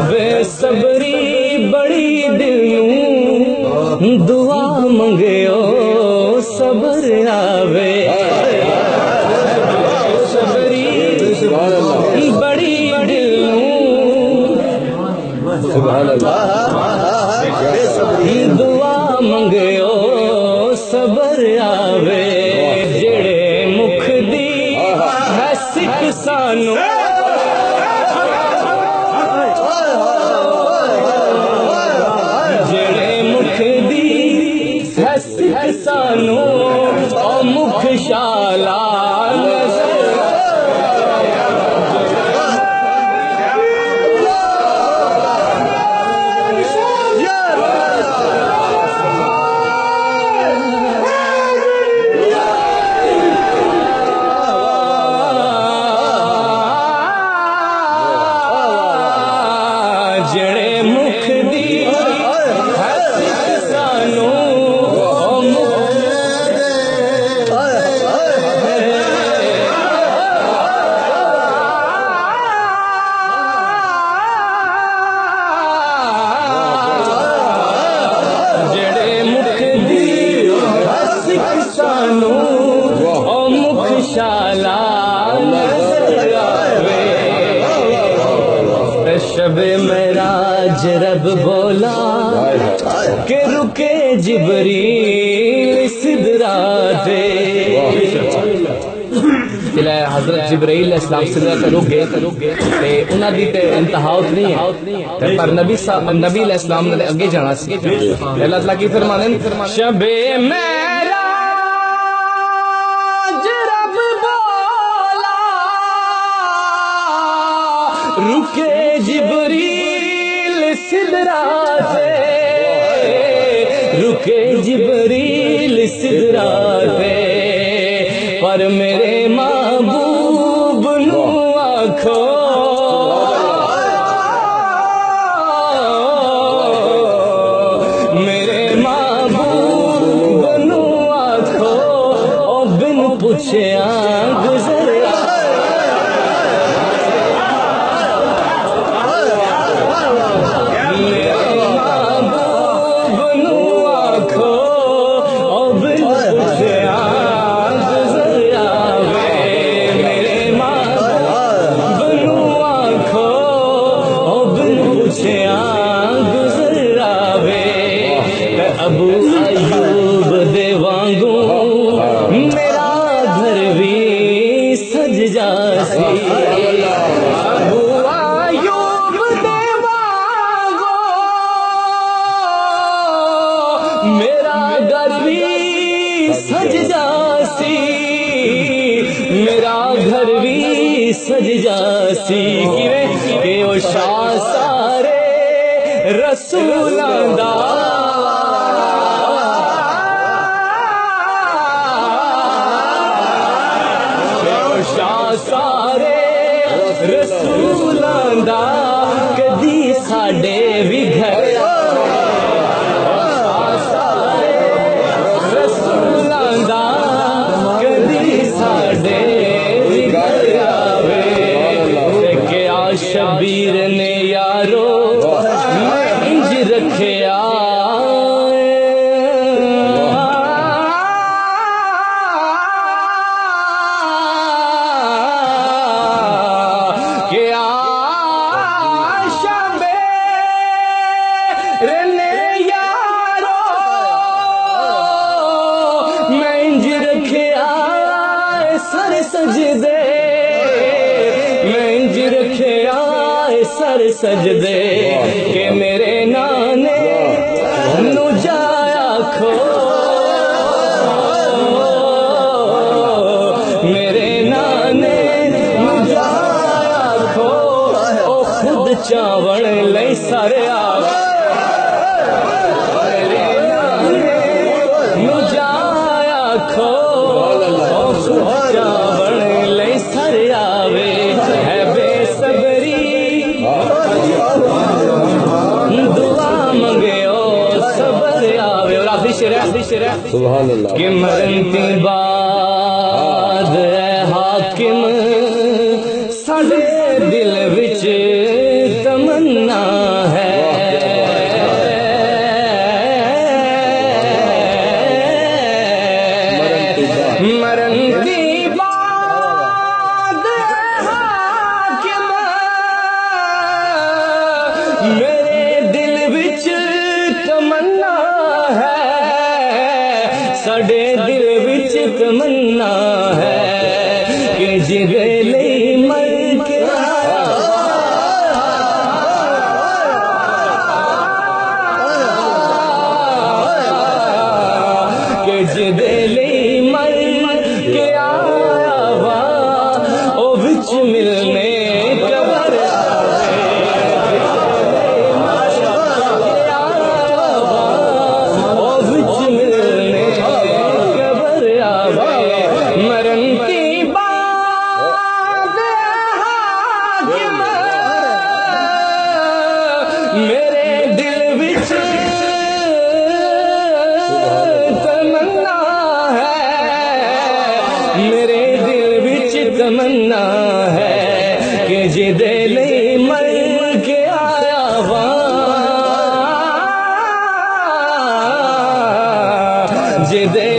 بے صبری بڑی دل دعا منگیو صبر آوے صبری بڑی دل دعا منگیو صبر آوے جڑے مکھ دی ہے سکھ سانو جڑے مکھ دی ہے سکھ سانو او مکھ شالا شب معراج رب بولا کہ رکے جبریل سدرا دے حضرت جبرائیل علیہ السلام سدرا تے رک گئے تے انہاں دی تے انتہا نہیں ہے پر نبی علیہ السلام نے اگے جانا سی اللہ تعالیٰ کی فرمانے شب معراج رب بولا رکے جبریل سدرا سے رکے جبریل سدرا سے پر میرے محبوب نو آکھو میرے محبوب نو آکھو او بن پوچھیا گزر ابو ایوب دے وانگو میرا گھر بھی سج جاسی ابو ایوب دے وانگو میرا گھر بھی سج جاسی میرا گھر بھی سج جاسی کہ او شاہ سارے رسولاں دا سارے رسولاں دا کدی ساڈے بھی گھر سارے رسولاں دا کدی ساڈے بھی گھر آوے کیا شبیر نے یارو میں انج رکھیا سر سجدے کہ میرے نانے نو جایا کھو میرے نانے نو جایا کھو او خود چاوڑ لئی سر میرے نانے نو جایا کھو او خود چاوڑ لئی سر آوے ہے بے صبری دعا منگیو صبر آوے اور آخری شرح سبحان اللہ کہ مرن تی بات تمنا ہے کہ جبریل مر کے کہ جبریل مر کے آیا وا او وچ ملنے قبر میرے دل وچ تمنا ہے میرے دل وچ تمنا ہے کہ جبریل مر کے آیا وا جبریل